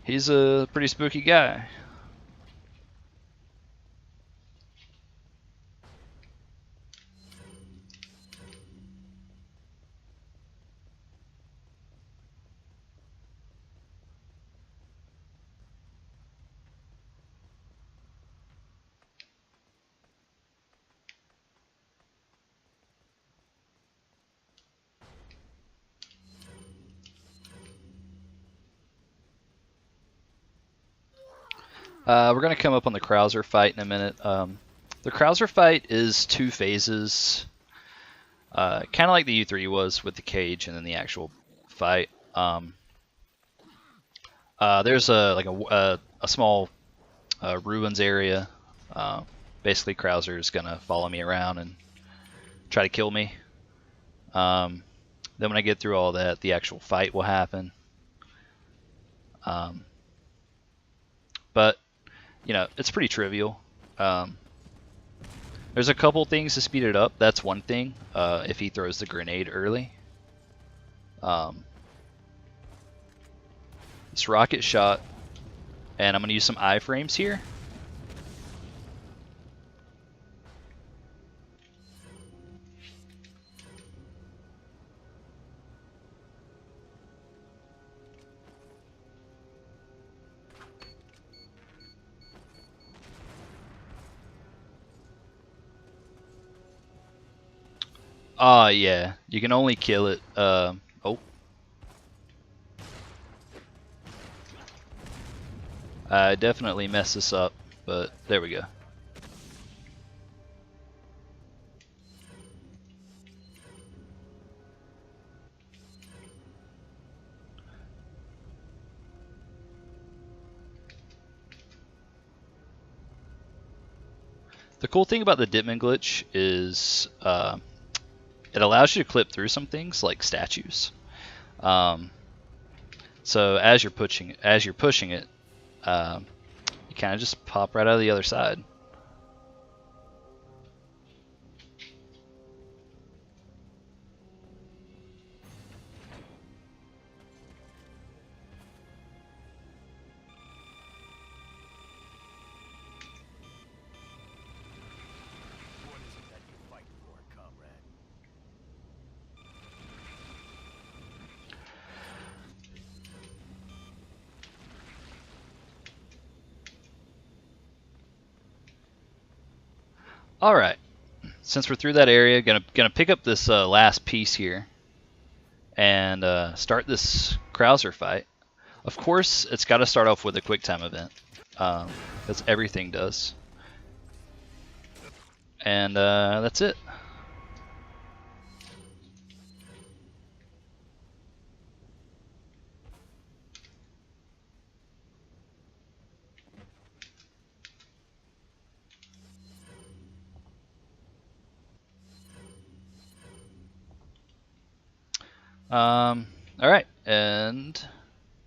He's a pretty spooky guy. We're going to come up on the Krauser fight in a minute. The Krauser fight is 2 phases, kind of like the U3 was with the cage and then the actual fight. There's a small ruins area. Basically, Krauser is going to follow me around and try to kill me. Then when I get through all that, the actual fight will happen. But you know, it's pretty trivial. There's a couple things to speed it up. That's one thing. If he throws the grenade early. This rocket shot, and I'm going to use some iframes here. Yeah, you can only kill it. Oh. I definitely messed this up, but there we go. The cool thing about the Dipman glitch is it allows you to clip through some things like statues. So as you're pushing it, you kind of just pop right out of the other side. What is it that you fight for, comrade? All right, since we're through that area, gonna pick up this last piece here and start this Krauser fight. Of course, it's got to start off with a quick time event, because everything does. And that's it. All right, and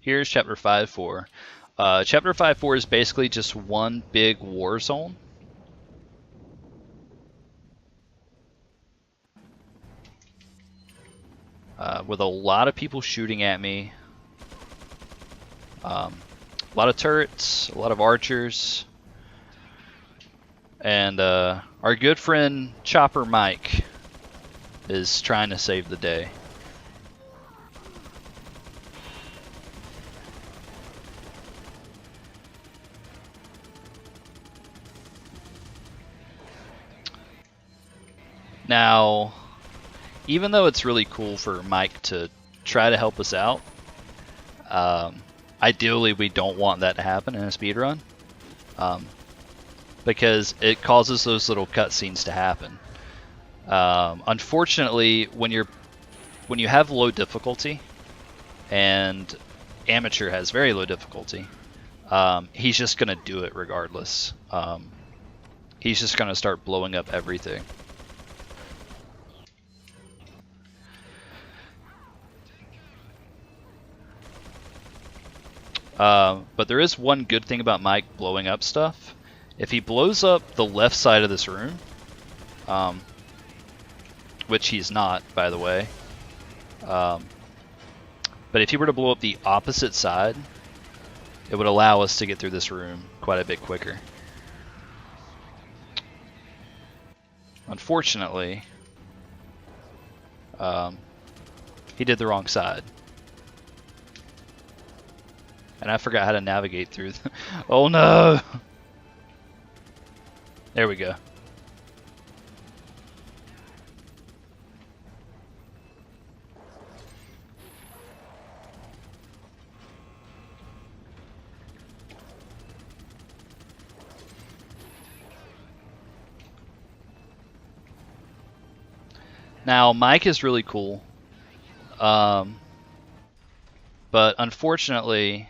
here's chapter 5.4. Chapter 5.4 is basically just one big war zone. With a lot of people shooting at me. A lot of turrets, a lot of archers. And our good friend Chopper Mike is trying to save the day. Now, even though it's really cool for Mike to try to help us out, ideally we don't want that to happen in a speedrun, because it causes those little cutscenes to happen. Unfortunately, when you have low difficulty, and Amateur has very low difficulty, he's just gonna do it regardless. He's just gonna start blowing up everything. But there is one good thing about Mike blowing up stuff. If he blows up the left side of this room, which he's not, by the way, but if he were to blow up the opposite side, it would allow us to get through this room quite a bit quicker. Unfortunately, he did the wrong side. And I forgot how to navigate through. Oh no! There we go. Now, Mike is really cool. But unfortunately,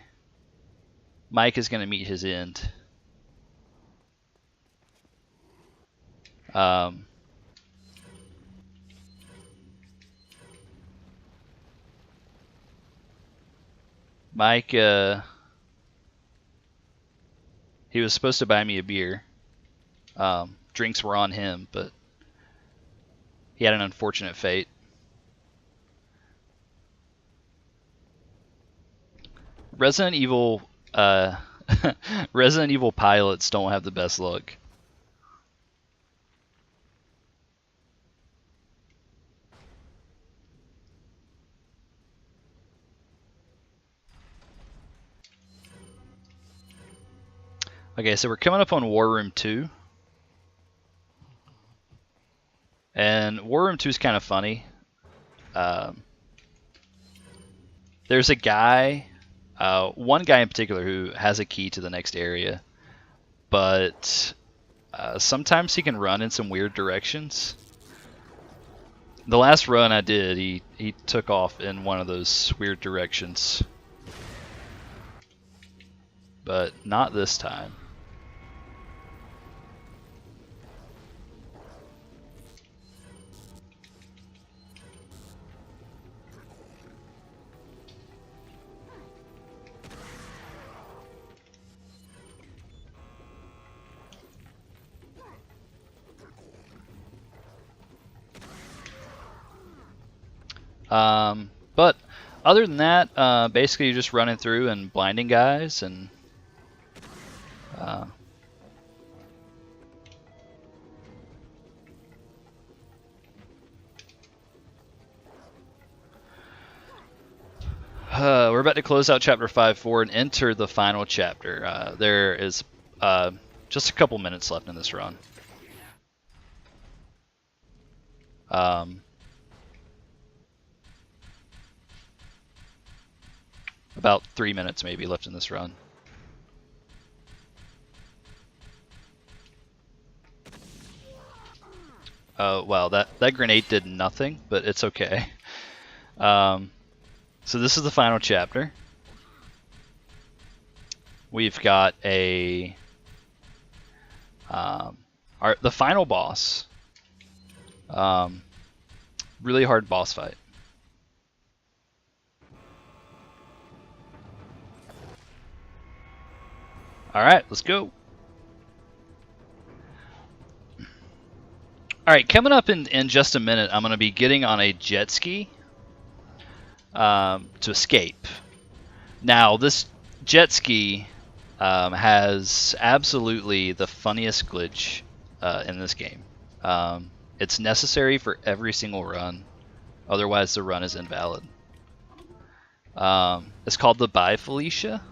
Mike is going to meet his end. Mike, he was supposed to buy me a beer. Drinks were on him, but he had an unfortunate fate. Resident Evil Resident Evil pilots don't have the best luck. Okay, so we're coming up on War Room 2. And War Room 2 is kind of funny. There's a guy, one guy in particular, who has a key to the next area, but sometimes he can run in some weird directions. The last run I did, he took off in one of those weird directions, but not this time. But other than that, basically you're just running through and blinding guys, and we're about to close out chapter 5.4 and enter the final chapter. There is just a couple minutes left in this run. About 3 minutes maybe left in this run. Oh wow, that grenade did nothing, but it's okay. So this is the final chapter. We've got a the final boss. Really hard boss fight. Alright, let's go. Alright, coming up in just a minute, I'm going to be getting on a jet ski to escape. Now, this jet ski has absolutely the funniest glitch in this game. It's necessary for every single run, otherwise the run is invalid. It's called the Bye Felicia,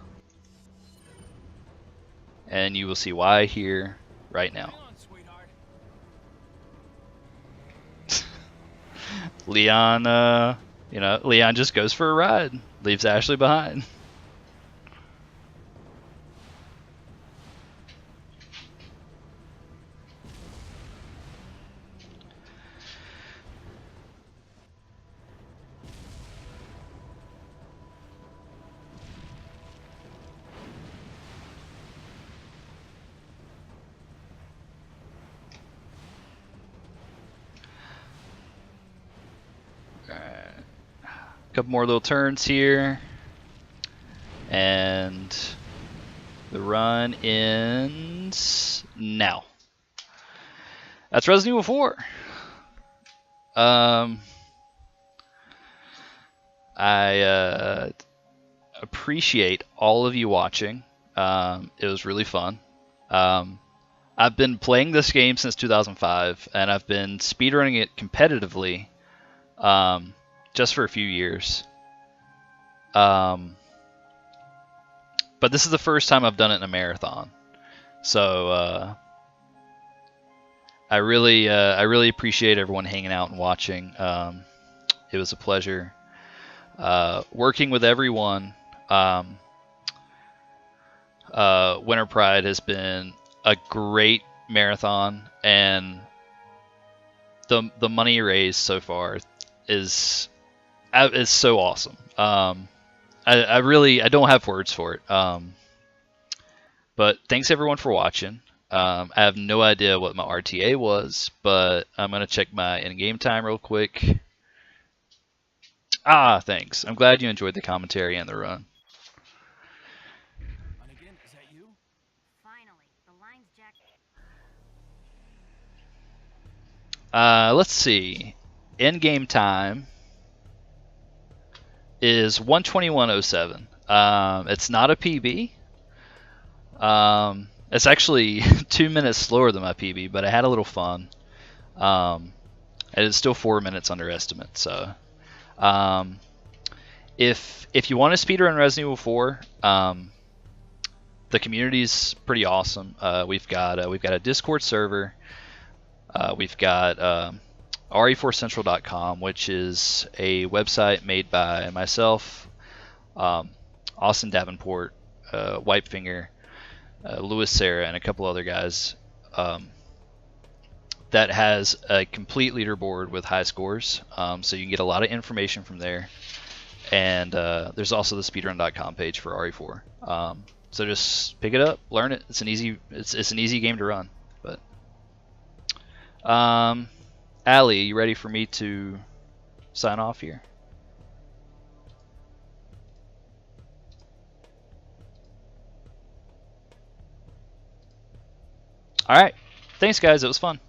and you will see why here right now. Hang on, sweetheart. Leon, Leon just goes for a ride, leaves Ashley behind. Couple more little turns here, and the run ends now. That's Resident Evil 4. I appreciate all of you watching. It was really fun. I've been playing this game since 2005, and I've been speedrunning it competitively just for a few years. But this is the first time I've done it in a marathon. So I really appreciate everyone hanging out and watching. It was a pleasure working with everyone. Winter Pride has been a great marathon, and the money raised so far is so awesome. I don't have words for it. But thanks everyone for watching. I have no idea what my RTA was, but I'm gonna check my in-game time real quick. Thanks. I'm glad you enjoyed the commentary and the run. And again, is that you? Finally, the line's jacked. Let's see. In-game time is 1:21:07. It's not a PB. It's actually 2 minutes slower than my PB, but I had a little fun. And it's still 4 minutes under estimate. So, if you want to speedrun Resident Evil 4, the community's pretty awesome. We've got a Discord server. We've got re4central.com, which is a website made by myself, Austin Davenport, Whitefinger, Louis Serra, and a couple other guys. That has a complete leaderboard with high scores, so you can get a lot of information from there. And there's also the speedrun.com page for RE4. So just pick it up, learn it. It's an easy game to run. But Allie, you ready for me to sign off here? All right. Thanks, guys. It was fun.